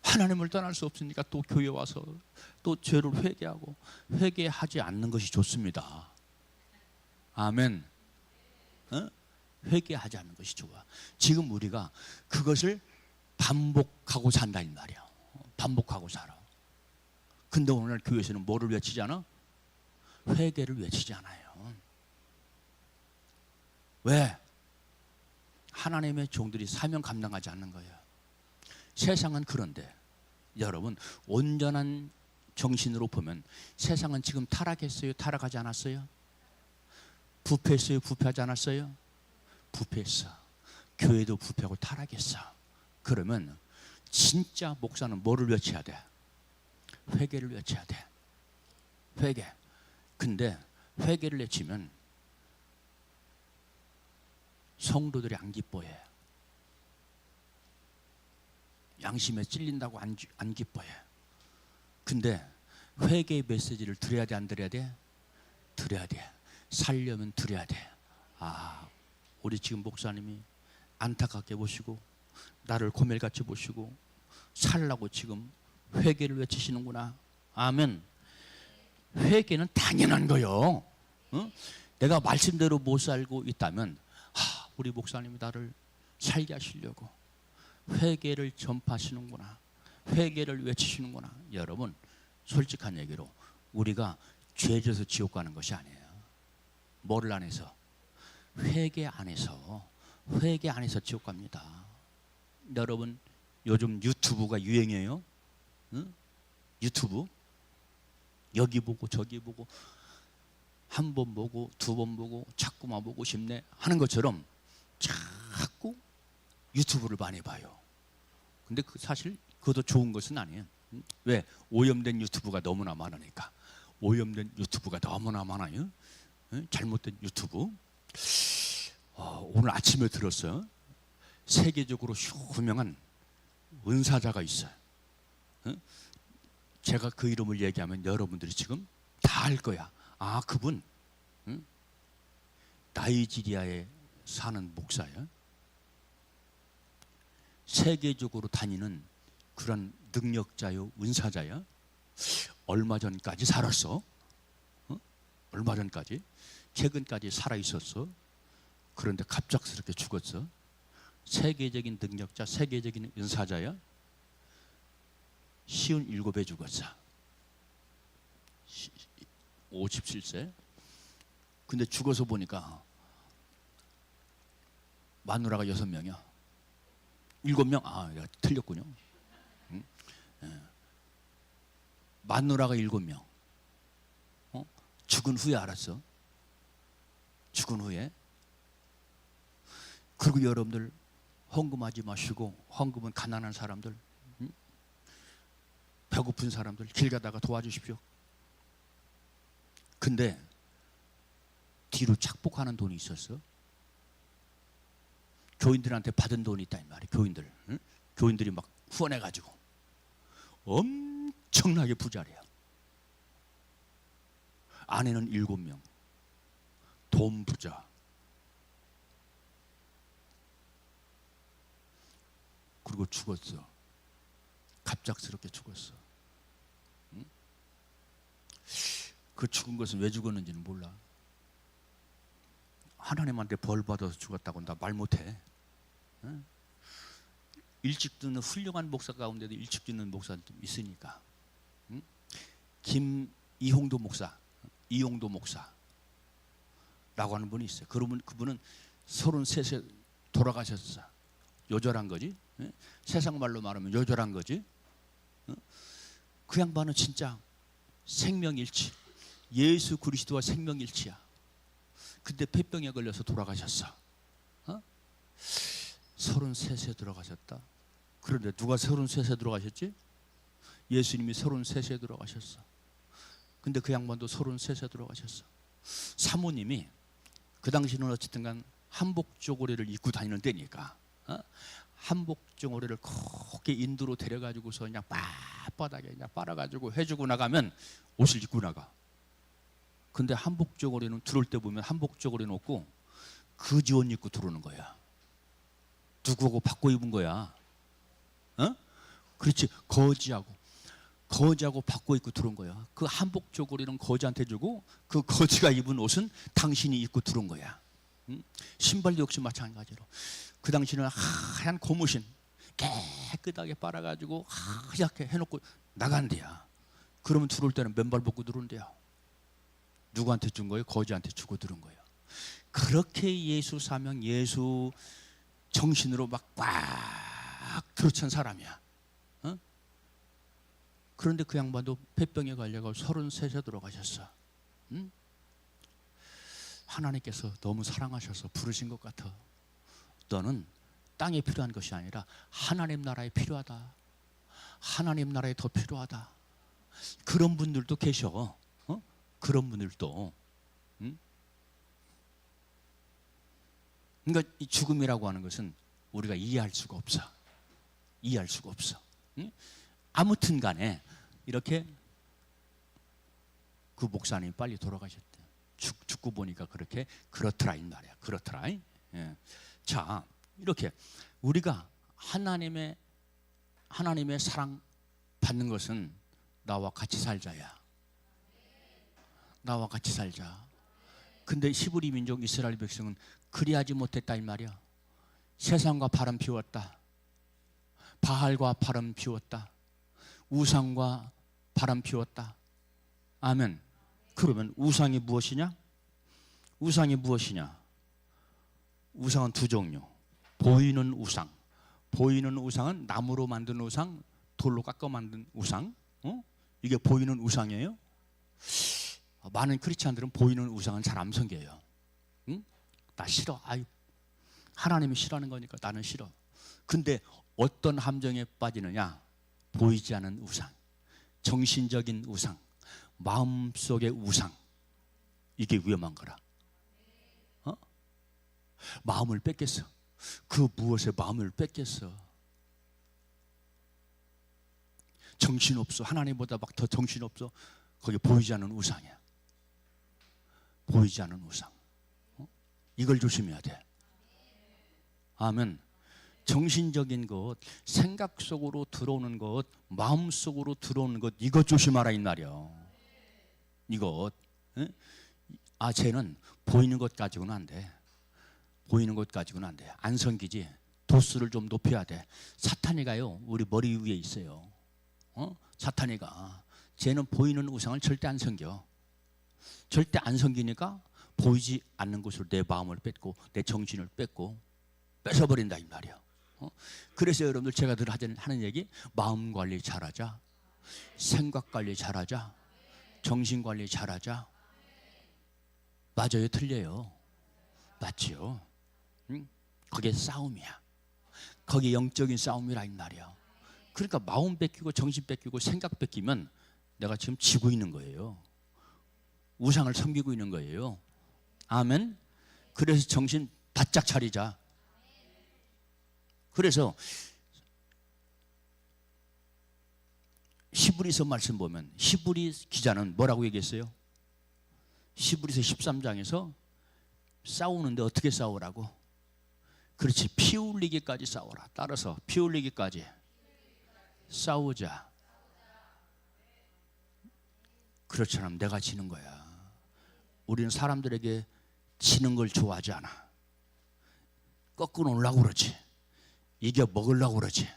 하나님을 떠날 수 없으니까 또 교회 와서 또 죄를 회개하고, 회개하지 않는 것이 좋습니다. 아멘. 회개하지 않는 것이 좋아. 지금 우리가 그것을 반복하고 산다 이 말이야. 반복하고 살아. 근데 오늘 교회에서는 뭐를 외치지 않아? 회개를 외치지 않아요. 왜? 하나님의 종들이 사명 감당하지 않는 거예요. 세상은 그런데 여러분, 온전한 정신으로 보면 세상은 지금 타락했어요? 타락하지 않았어요? 부패했어요? 부패하지 않았어요? 부패했어. 교회도 부패하고 타락했어. 그러면 진짜 목사는 뭐를 외쳐야 돼? 회개를 외쳐야 돼. 회개. 근데 회개를 외치면 성도들이 안 기뻐해. 양심에 찔린다고 안 기뻐해. 근데 회개의 메시지를 드려야 돼, 안 드려야 돼? 드려야 돼. 살려면 드려야 돼. 아, 우리 지금 목사님이 안타깝게 보시고 나를 고멜같이 보시고 살라고 지금 회개를 외치시는구나. 아멘. 회개는 당연한 거요. 내가 말씀대로 못 살고 있다면 우리 목사님이 나를 살게 하시려고 회개를 전파하시는구나. 회개를 외치시는구나. 여러분, 솔직한 얘기로 우리가 죄져서 지옥 가는 것이 아니에요. 뭐를 안 해서? 회개 안에서 지옥 갑니다. 여러분, 요즘 유튜브가 유행이에요. 유튜브 여기 보고 저기 보고 한 번 보고 두 번 보고 자꾸만 보고 싶네 하는 것처럼 자꾸 유튜브를 많이 봐요. 근데 사실 그것도 좋은 것은 아니에요. 왜? 오염된 유튜브가 너무나 많으니까. 오염된 유튜브가 너무나 많아요. 잘못된 유튜브. 오늘 아침에 들었어요. 세계적으로 유명한 은사자가 있어요. 제가 그 이름을 얘기하면 여러분들이 지금 다 알 거야. 아, 그분 나이지리아에 사는 목사예요. 세계적으로 다니는 그런 능력자요, 은사자야. 얼마 전까지 살았어. 얼마 전까지, 최근까지 살아 있었어. 그런데 갑작스럽게 죽었어. 세계적인 능력자, 세계적인 은사자야. 57에 죽었어. 57세. 근데 죽어서 보니까 마누라가 6명이야. 7명? 아, 내가 틀렸군요. 예. 마누라가 7명. 죽은 후에 알았어. 죽은 후에. 그리고 여러분들 헌금하지 마시고, 헌금은 가난한 사람들, 배고픈 사람들 길 가다가 도와주십시오. 근데 뒤로 착복하는 돈이 있었어. 교인들한테 받은 돈이 있다 이 말이야. 교인들, 응? 교인들이 막 후원해가지고 엄청나게 부자래요. 아내는 7명, 돈 부자. 그리고 죽었어. 갑작스럽게 죽었어. 응? 그 죽은 것은 왜 죽었는지는 몰라. 하나님한테 벌 받아서 죽었다고 나 말 못해. 응? 일찍 듣는 훌륭한 목사 가운데도 일찍 듣는 목사 있으니까. 응? 이홍도 목사라고 하는 분이 있어요. 그분은 33세 돌아가셨어. 요절한 거지. 응? 세상 말로 말하면 요절한 거지. 응? 그 양반은 진짜 생명일치, 예수 그리스도와 생명일치야. 근데 폐병에 걸려서 돌아가셨어. 33세 돌아가셨다. 그런데 누가 33세 돌아가셨지? 예수님이 33세 돌아가셨어. 근데 그 양반도 33세 돌아가셨어. 사모님이 그 당시는 어쨌든 간 한복 쪼고리를 입고 다니는 때니까 한복 쪼고리를 곱게 인도로 데려가지고서 그냥 빳빳하게 그냥 빨아가지고 해주고 나가면 옷을 입고 나가. 근데 한복 쪼고리는 들어올 때 보면 한복 쪼고리는 없고 거지 옷 입고 들어오는 거야. 누구하고 바꿔 입은 거야. 그렇지. 거지하고 바꿔 입고 들어온 거야. 그 한복 쪼고리는 거지한테 주고 그 거지가 입은 옷은 당신이 입고 들어온 거야. 신발도 역시 마찬가지로. 그 당시는 하얀 고무신 깨끗하게 빨아가지고 하얗게 해놓고 나간대야. 그러면 들어올 때는 맨발 벗고 들어온대요. 누구한테 준 거예요? 거지한테 주고 들은 거예요. 그렇게 예수 사명, 예수 정신으로 막 꽉 들어찬 사람이야. 그런데 그 양반도 폐병에 걸려가 33세 돌아가셨어. 하나님께서 너무 사랑하셔서 부르신 것 같아. 너는 땅에 필요한 것이 아니라 하나님 나라에 필요하다. 하나님 나라에 더 필요하다. 그런 분들도 계셔. 그런 분들도. 그러니까 이 죽음이라고 하는 것은 우리가 이해할 수가 없어. 이해할 수가 없어. 아무튼 간에 이렇게 그 목사님이 빨리 돌아가셨대. 죽고 보니까 그렇더라 이 말이야. 그렇더라. 예. 자, 이렇게 우리가 하나님의 사랑 받는 것은 나와 같이 살자야. 나와 같이 살자. 근데 히브리 민족 이스라엘 백성은 그리하지 못했다 이 말이야. 세상과 바람 피웠다. 바알과 바람 피웠다. 우상과 바람 피웠다. 아멘. 그러면 우상이 무엇이냐? 우상이 무엇이냐? 우상은 두 종류. 보이는 우상. 보이는 우상은 나무로 만든 우상, 돌로 깎아 만든 우상. 이게 보이는 우상이에요. 많은 크리스찬들은 보이는 우상은 잘 안 섬겨요. 나 싫어. 하나님이 싫어하는 거니까 나는 싫어. 근데 어떤 함정에 빠지느냐? 보이지 않은 우상, 정신적인 우상, 마음속의 우상. 이게 위험한 거라. 마음을 뺏겠어. 그 무엇에 마음을 뺏겠어. 정신없어. 하나님보다 막 더 정신없어. 거기 보이지 않는 우상이야. 보이지 않는 우상. 이걸 조심해야 돼. 아멘. 정신적인 것, 생각 속으로 들어오는 것, 마음 속으로 들어오는 것, 이것 조심하라 이 말이야. 이것. 쟤는 보이는 것 가지고는 안 돼. 보이는 것 가지고는 안 돼. 안 섬기지. 도수를 좀 높여야 돼. 사탄이가요, 우리 머리 위에 있어요. 사탄이가. 쟤는 보이는 우상을 절대 안 섬겨. 절대 안 섬기니까 보이지 않는 곳으로 내 마음을 뺏고 내 정신을 뺏고 뺏어버린다 이 말이야. 그래서 여러분들 제가 늘 하는 얘기, 마음 관리 잘하자, 생각 관리 잘하자, 정신 관리 잘하자. 맞아요, 틀려요? 맞지요? 응? 그게 싸움이야. 거기 영적인 싸움이라 이 말이야. 그러니까 마음 뺏기고 정신 뺏기고 생각 뺏기면 내가 지금 지고 있는 거예요. 우상을 섬기고 있는 거예요. 아멘. 그래서 정신 바짝 차리자. 그래서 히브리서 말씀 보면 히브리 기자는 뭐라고 얘기했어요? 히브리서 13장에서 싸우는데 어떻게 싸우라고? 그렇지, 피 흘리기까지 싸워라. 따라서 피 흘리기까지 싸우자. 그렇지 않으면 내가 지는 거야. 우리는 사람들에게 지는 걸 좋아하지 않아. 꺾어 놓으려고 그러지. 이겨 먹으려고 그러지.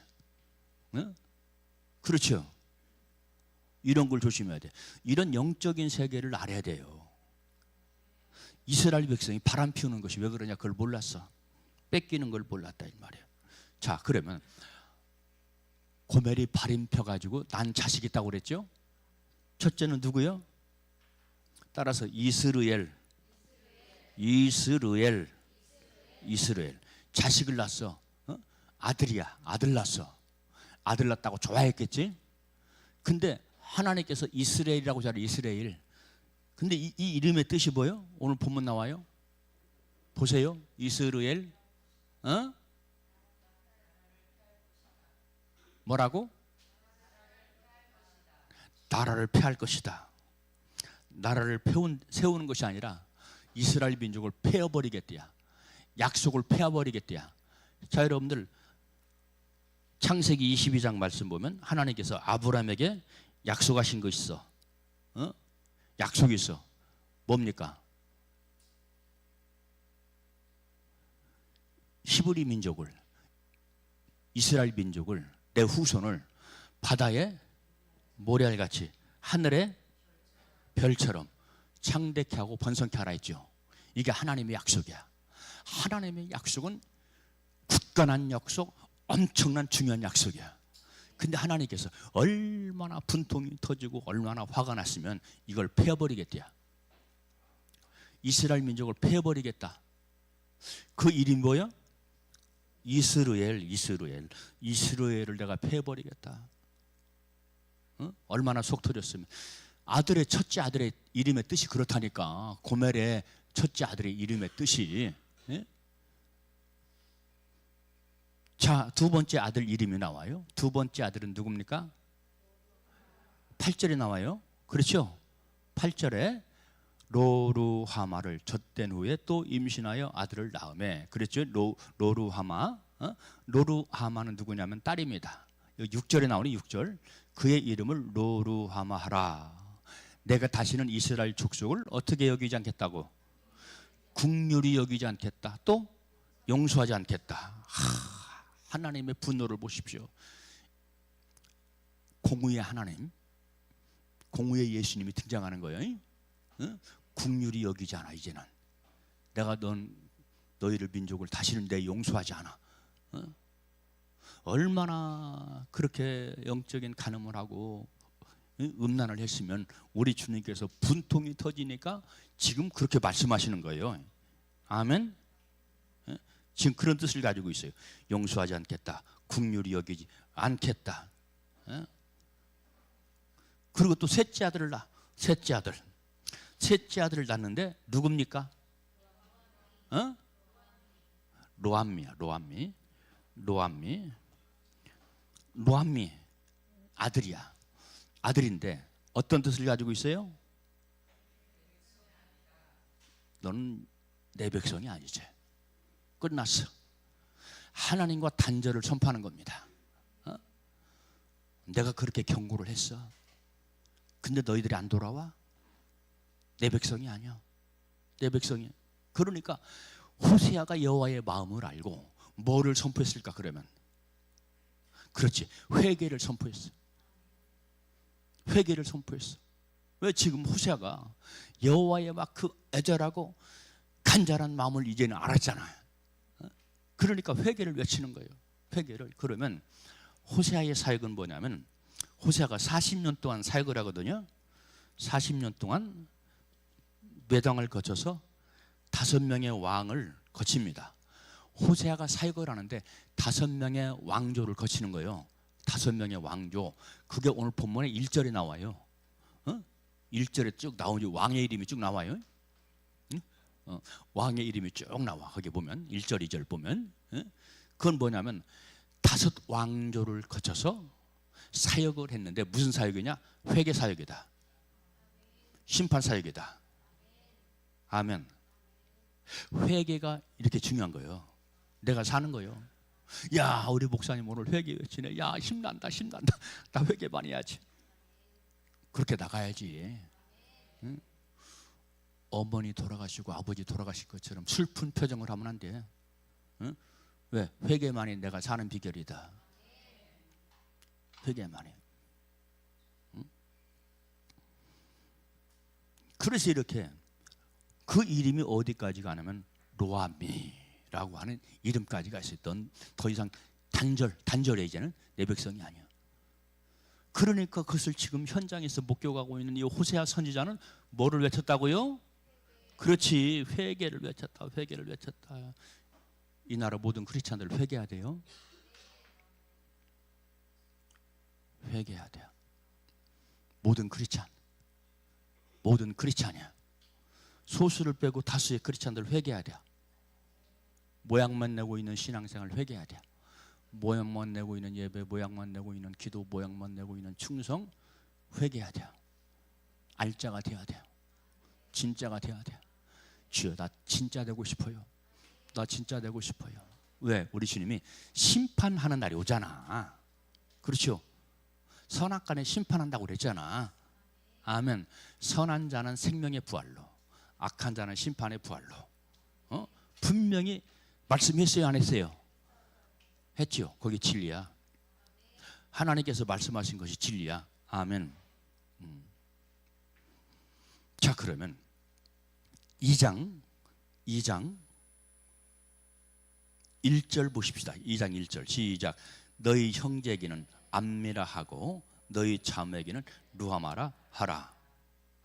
응? 그렇죠? 이런 걸 조심해야 돼. 이런 영적인 세계를 알아야 돼요. 이스라엘 백성이 바람 피우는 것이 왜 그러냐, 그걸 몰랐어. 뺏기는 걸 몰랐다 이 말이에요. 자, 그러면 고멜이 바람 펴가지고 난 자식 있다고 그랬죠? 첫째는 누구요? 따라서 이스르엘. 자식을 낳았어. 아들이야. 아들 낳았어. 아들 낳았다고 좋아했겠지? 근데 하나님께서 이스라엘이라고 잘해. 이스라엘. 근데 이 이름의 뜻이 뭐예요? 오늘 본문 나와요. 보세요. 이스라엘. 뭐라고? 나라를 폐할 것이다. 나라를 세우는 것이 아니라 이스라엘 민족을 폐어버리겠대야. 약속을 폐어버리겠대야. 자, 여러분들 창세기 22장 말씀 보면 하나님께서 아브라함에게 약속하신 거 있어. 약속이 있어. 뭡니까? 히브리 민족을, 이스라엘 민족을, 내 후손을 바다의 모래알같이 하늘의 별처럼 창대케 하고 번성케 하라 했죠. 이게 하나님의 약속이야. 하나님의 약속은 굳건한 약속, 엄청난 중요한 약속이야. 근데 하나님께서 얼마나 분통이 터지고 얼마나 화가 났으면 이걸 폐어버리겠대야. 이스라엘 민족을 폐어버리겠다. 그 이름이 뭐야? 이스라엘을 내가 폐어버리겠다. 얼마나 속 터졌으면. 첫째 아들의 이름의 뜻이 그렇다니까. 고멜의 첫째 아들의 이름의 뜻이. 자, 두 번째 아들 이름이 나와요. 두 번째 아들은 누굽니까? 8절에 나와요. 그렇죠? 8절에 로루하마를 젖된 후에 또 임신하여 아들을 낳음에. 그랬죠? 로루하마. 로루하마는 누구냐면 딸입니다. 6절에 나오는 6절. 그의 이름을 로루하마 하라. 내가 다시는 이스라엘 족속을 어떻게 여기지 않겠다고? 국률이 여기지 않겠다. 또 용서하지 않겠다. 하나님의 분노를 보십시오. 공의의 하나님, 공의의 예수님이 등장하는 거예요. 국률이 여기지 않아. 이제는 내가 너희를 민족을 다시는 내 용서하지 않아. 얼마나 그렇게 영적인 간음을 하고 음란을 했으면 우리 주님께서 분통이 터지니까 지금 그렇게 말씀하시는 거예요. 아멘. 지금 그런 뜻을 가지고 있어요. 용서하지 않겠다. 국률이 여기지 않겠다. 그리고 또 셋째 아들을 낳아. 셋째 아들을 낳는데 누굽니까? 로암미야. 로암미 아들이야. 아들인데 어떤 뜻을 가지고 있어요? 너는 내 백성이 아니지. 끝났어. 하나님과 단절을 선포하는 겁니다. 내가 그렇게 경고를 했어. 근데 너희들이 안 돌아와? 내 백성이 아니야. 내 백성이. 그러니까 호세아가 여호와의 마음을 알고 뭐를 선포했을까 그러면? 그렇지. 회개를 선포했어. 회개를 선포했어. 왜? 지금 호세아가 여호와의 막 그 애절하고 간절한 마음을 이제는 알았잖아요. 그러니까 회개를 외치는 거예요. 회개를. 그러면 호세아의 사역은 뭐냐면 호세아가 40년 동안 사역을 하거든요. 40년 동안 매당을 거쳐서 5명의 왕을 거칩니다. 호세아가 사역을 하는데 5명의 왕조를 거치는 거예요. 5명의 왕조. 그게 오늘 본문에 1절에 나와요. 1절에 쭉 나오죠. 왕의 이름이 쭉 나와요. 왕의 이름이 쭉 나와. 거기 보면 1절, 2절 보면. 그건 뭐냐면 5 왕조를 거쳐서 사역을 했는데 무슨 사역이냐? 회개 사역이다. 심판 사역이다. 아멘. 회개가 이렇게 중요한 거예요. 내가 사는 거예요. 야, 우리 목사님 오늘 회개 외치네. 야, 힘난다, 힘난다. 나 회개 많이 해야지. 그렇게 나가야지. 응? 어머니 돌아가시고 아버지 돌아가실 것처럼 슬픈 표정을 하면 안 돼. 응? 왜? 회개만이 내가 사는 비결이다. 회개만이. 응? 그래서 이렇게 그 이름이 어디까지 가냐면 로아미라고 하는 이름까지가 있었던, 더 이상 단절해. 이제는 내 백성이 아니야. 그러니까 그것을 지금 현장에서 목격하고 있는 이 호세아 선지자는 뭐를 외쳤다고요? 그렇지, 회개를 외쳤다. 회개를 외쳤다. 이 나라 모든 크리스찬들 회개해야 돼요. 회개해야 돼요. 모든 크리스찬이야. 소수를 빼고 다수의 크리스찬들 회개해야 돼요. 모양만 내고 있는 신앙생활 회개해야 돼요. 모양만 내고 있는 예배, 모양만 내고 있는 기도, 모양만 내고 있는 충성 회개해야 돼요. 알자가 돼야 돼요. 진짜가 돼야 돼요. 주여, 나 진짜 되고 싶어요. 나 진짜 되고 싶어요. 왜? 우리 주님이 심판하는 날이 오잖아. 그렇죠? 선악간에 심판한다고 그랬잖아. 아멘. 선한 자는 생명의 부활로, 악한 자는 심판의 부활로. 분명히 말씀했어요, 안 했어요? 했죠. 거기 진리야. 하나님께서 말씀하신 것이 진리야. 아멘. 자, 그러면 2장 1절 보십시다. 2장 1절 시작. 너희 형제에게는 암미라 하고 너희 자매에게는 루하마라 하라.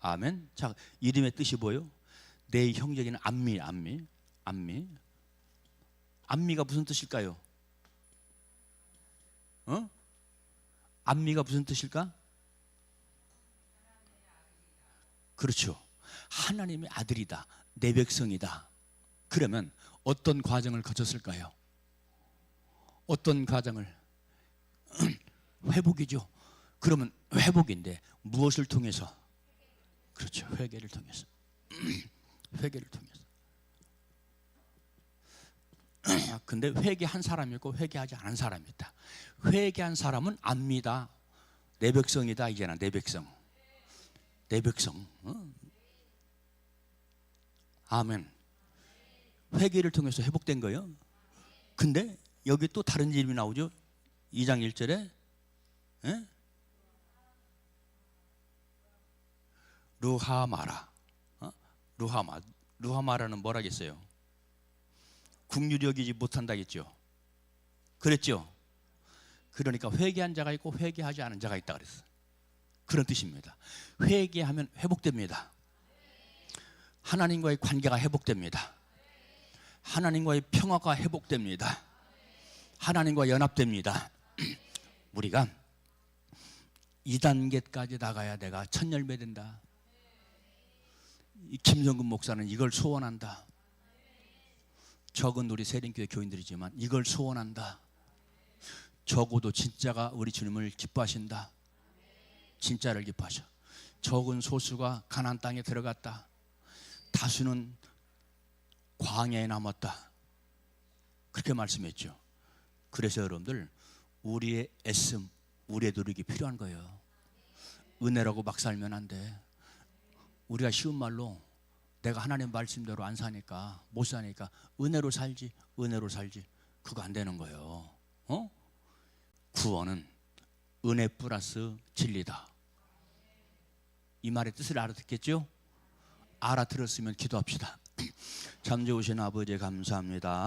아멘. 자, 이름의 뜻이 뭐예요? 내 형제에게는 암미가 무슨 뜻일까요? 암미가 무슨 뜻일까? 그렇죠. 하나님의 아들이다. 내 백성이다. 그러면 어떤 과정을 거쳤을까요? 어떤 과정을? 회복이죠. 그러면 회복인데 무엇을 통해서? 그렇죠. 회개를 통해서. 회개를 통해서. 근데 회개한 사람이 있고 회개하지 않은 사람이 있다. 회개한 사람은 압니다. 내 백성이다. 이제는 내 백성. 내 백성. 아멘. 회개를 통해서 회복된 거예요. 근데 여기 또 다른 이름이 나오죠. 2장 1절에 루하마라. 루하마라는 뭐라겠어요? 국률이 여기지 못한다겠죠. 그랬죠. 그러니까 회개한 자가 있고 회개하지 않은 자가 있다 그랬어. 그런 뜻입니다. 회개하면 회복됩니다. 하나님과의 관계가 회복됩니다. 하나님과의 평화가 회복됩니다. 하나님과 연합됩니다. 우리가 2단계까지 나가야 내가 첫 열매 된다. 김성근 목사는 이걸 소원한다. 적은 우리 세린교회 교인들이지만 이걸 소원한다. 적어도 진짜가 우리 주님을 기뻐하신다. 진짜를 기뻐하셔. 적은 소수가 가나안 땅에 들어갔다. 다수는 광야에 남았다. 그렇게 말씀했죠. 그래서 여러분들, 우리의 애씀, 우리의 노력이 필요한 거예요. 은혜라고 막 살면 안 돼. 우리가 쉬운 말로 내가 하나님 말씀대로 안 사니까, 못 사니까 은혜로 살지 그거 안 되는 거예요. 구원은 은혜 플러스 진리다. 이 말의 뜻을 알아듣겠죠? 알아들었으면 기도합시다. 참 좋으신 아버지 감사합니다.